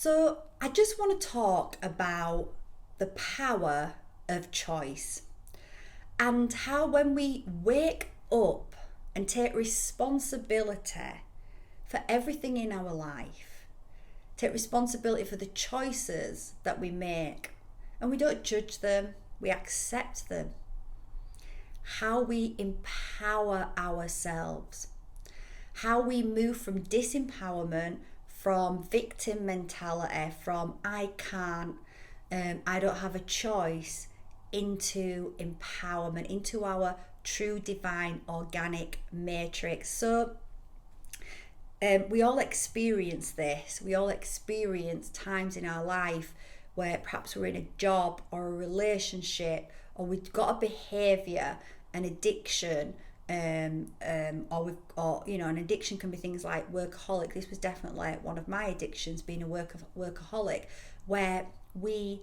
So I just want to talk about the power of choice and how when we wake up and take responsibility for everything in our life, take responsibility for the choices that we make, and we don't judge them, we accept them, how we empower ourselves, how we move from disempowerment, from victim mentality, from I can't, I don't have a choice, into empowerment, into our true divine organic matrix. So we all experience this. We all experience times in our life where perhaps we're in a job or a relationship, or we've got a behaviour, an addiction, or an addiction can be things like workaholic. This was definitely one of my addictions, being a workaholic, where we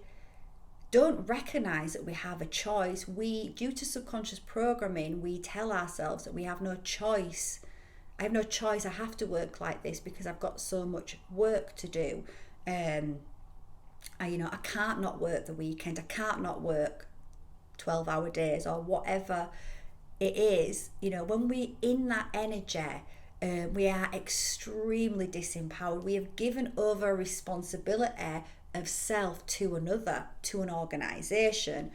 don't recognise that we have a choice. We, due to subconscious programming, we tell ourselves that we have no choice. I have no choice. I have to work like this because I've got so much work to do. I can't not work the weekend. I can't not work 12-hour days or whatever it is. When we're in that energy, we are extremely disempowered. We have given over responsibility of self to another, to an organisation,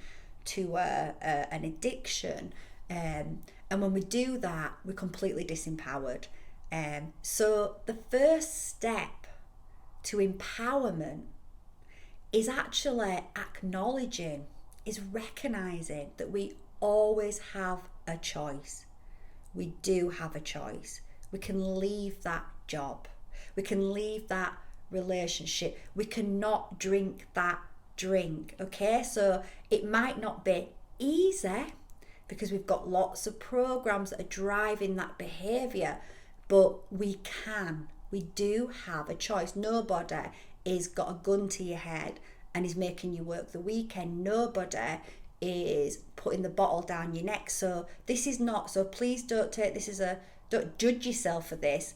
to an addiction. And when we do that, we're completely disempowered. So the first step to empowerment is actually acknowledging, is recognising that we always have a choice. We do have a choice. We can leave that job. We can leave that relationship. We cannot drink that drink. Okay, so it might not be easy because we've got lots of programs that are driving that behaviour, but we do have a choice. Nobody is got a gun to your head and is making you work the weekend. Nobody is putting the bottle down your neck. So this is not, so please don't take this don't judge yourself for this.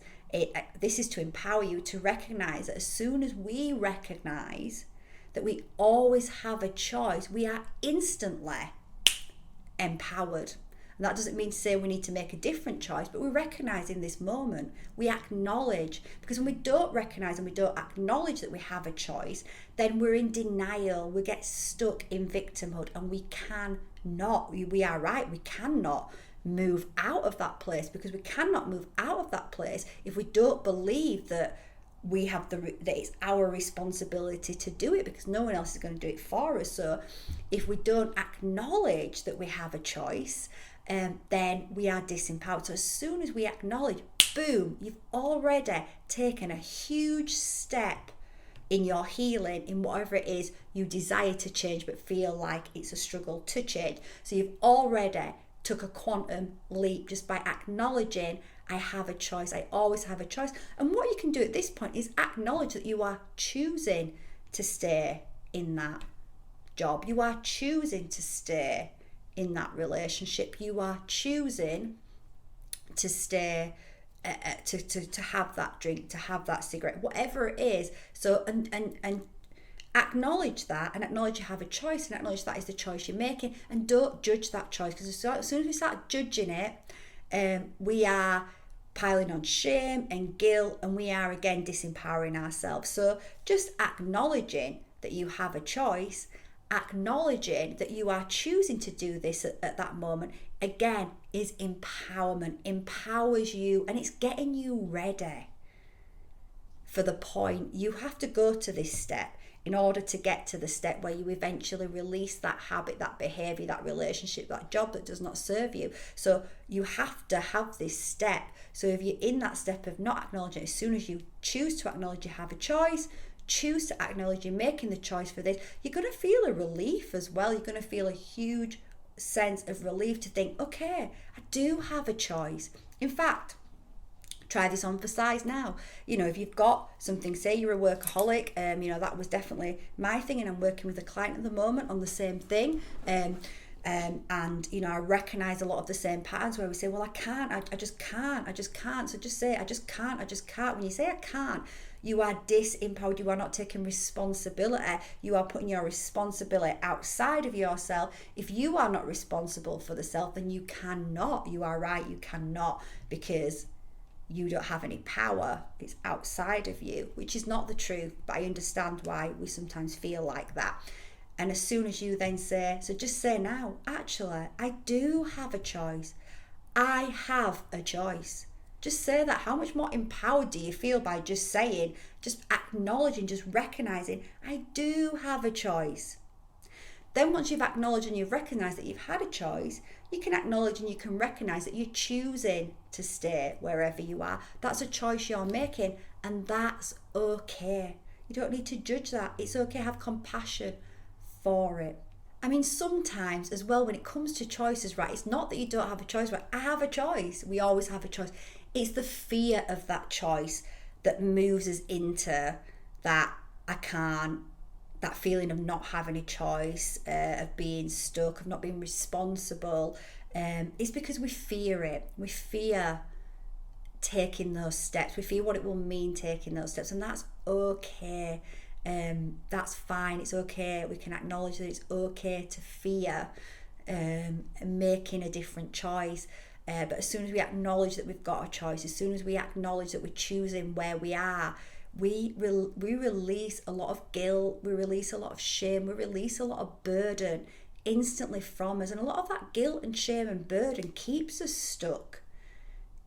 This is to empower you to recognise that as soon as we recognise that we always have a choice, we are instantly empowered. And that doesn't mean to say we need to make a different choice, but we recognise in this moment, we acknowledge, because when we don't recognise and we don't acknowledge that we have a choice, then we're in denial, we get stuck in victimhood, and we cannot move out of that place, because we cannot move out of that place if we don't believe that we have that it's our responsibility to do it, because no one else is going to do it for us. So if we don't acknowledge that we have a choice, then we are disempowered. So as soon as we acknowledge, boom, you've already taken a huge step in your healing, in whatever it is you desire to change but feel like it's a struggle to change. So you've already took a quantum leap just by acknowledging, I have a choice, I always have a choice. And what you can do at this point is acknowledge that you are choosing to stay in that job. You are choosing to stay in that relationship. You are choosing to stay, to have that drink, to have that cigarette, whatever it is. So, and acknowledge that, and acknowledge you have a choice, and acknowledge that is the choice you're making, and don't judge that choice, because as soon as we start judging it, we are piling on shame and guilt, and we are again disempowering ourselves. So just acknowledging that you have a choice, acknowledging that you are choosing to do this at that moment, again, is empowerment. Empowers you, and it's getting you ready for the point you have to go to this step in order to get to the step where you eventually release that habit, that behaviour, that relationship, that job that does not serve you. So you have to have this step. So if you're in that step of not acknowledging, as soon as you choose to acknowledge you have a choice, choose to acknowledge you're making the choice for this, you're going to feel a relief as well. You're going to feel a huge sense of relief to think, okay, I do have a choice. In fact, try this on for size now. If you've got something, say you're a workaholic, that was definitely my thing, and I'm working with a client at the moment on the same thing. I recognize a lot of the same patterns where we say, well, I can't, I just can't. So just say, I just can't. When you say I can't, You are disempowered. You are not taking responsibility. You are putting your responsibility outside of yourself. If you are not responsible for the self, then you cannot. You are right, you cannot, because you don't have any power. It's outside of you, which is not the truth, but I understand why we sometimes feel like that. And as soon as you then say, so just say now, actually, I do have a choice. I have a choice. Just say that. How much more empowered do you feel by just saying, just acknowledging, just recognizing, I do have a choice? Then once you've acknowledged and you've recognized that you've had a choice, you can acknowledge and you can recognize that you're choosing to stay wherever you are. That's a choice you're making, and that's okay. You don't need to judge that. It's okay. Have compassion for it. I mean, sometimes as well, when it comes to choices, right, it's not that you don't have a choice, right? I have a choice. We always have a choice. It's the fear of that choice that moves us into that I can't, that feeling of not having a choice, of being stuck, of not being responsible. It's because we fear it. We fear taking those steps. We fear what it will mean taking those steps, and that's okay. That's fine. It's okay. We can acknowledge that it's okay to fear making a different choice. But as soon as we acknowledge that we've got a choice, as soon as we acknowledge that we're choosing where we are, we release a lot of guilt, we release a lot of shame, we release a lot of burden instantly from us. And a lot of that guilt and shame and burden keeps us stuck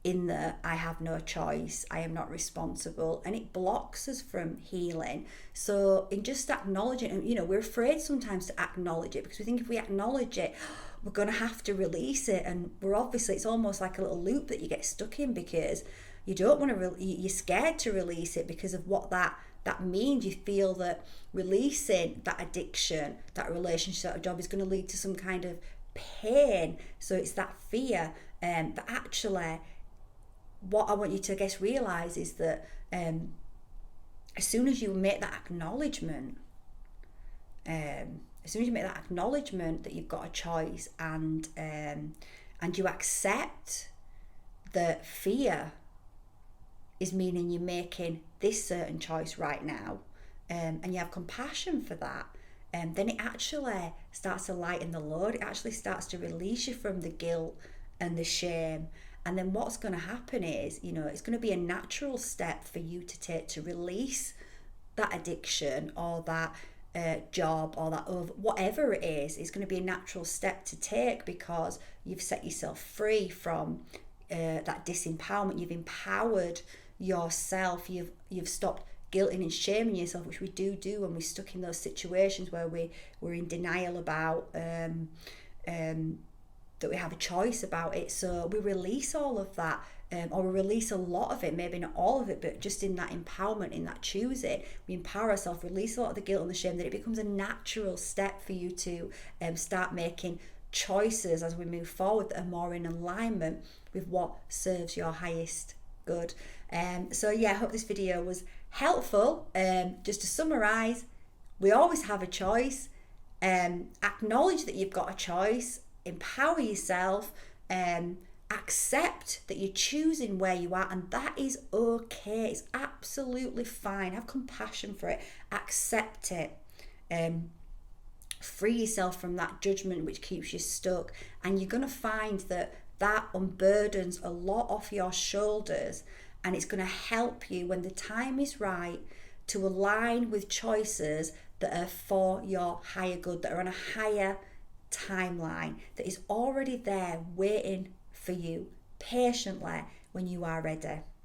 in the I have no choice, I am not responsible, and it blocks us from healing. So in just acknowledging, and we're afraid sometimes to acknowledge it because we think if we acknowledge it, we're going to have to release it, and it's almost like a little loop that you get stuck in because you don't want to, you're scared to release it because of what that means. You feel that releasing that addiction, that relationship, that job is going to lead to some kind of pain. So it's that fear. But actually, what I want you to, realize is that as soon as you make that acknowledgement, that you've got a choice, and you accept that fear is meaning you're making this certain choice right now, and you have compassion for that, then it actually starts to lighten the load. It actually starts to release you from the guilt and the shame. And then what's going to happen is, it's going to be a natural step for you to take to release that addiction or that job or that whatever it is. It's going to be a natural step to take because you've set yourself free from that disempowerment. You've empowered yourself. You've stopped guilting and shaming yourself, which we do when we're stuck in those situations where we're in denial about that we have a choice about it. So we release all of that, or we release a lot of it, maybe not all of it, but just in that empowerment, in that choosing, we empower ourselves, release a lot of the guilt and the shame, that it becomes a natural step for you to start making choices as we move forward that are more in alignment with what serves your highest good. So yeah, I hope this video was helpful. Just to summarize, we always have a choice. Acknowledge that you've got a choice, empower yourself, accept that you're choosing where you are, and that is okay. It's absolutely fine. Have compassion for it, accept it, free yourself from that judgment which keeps you stuck, and you're going to find that unburdens a lot off your shoulders, and it's going to help you when the time is right to align with choices that are for your higher good, that are on a higher timeline, that is already there waiting for you patiently when you are ready.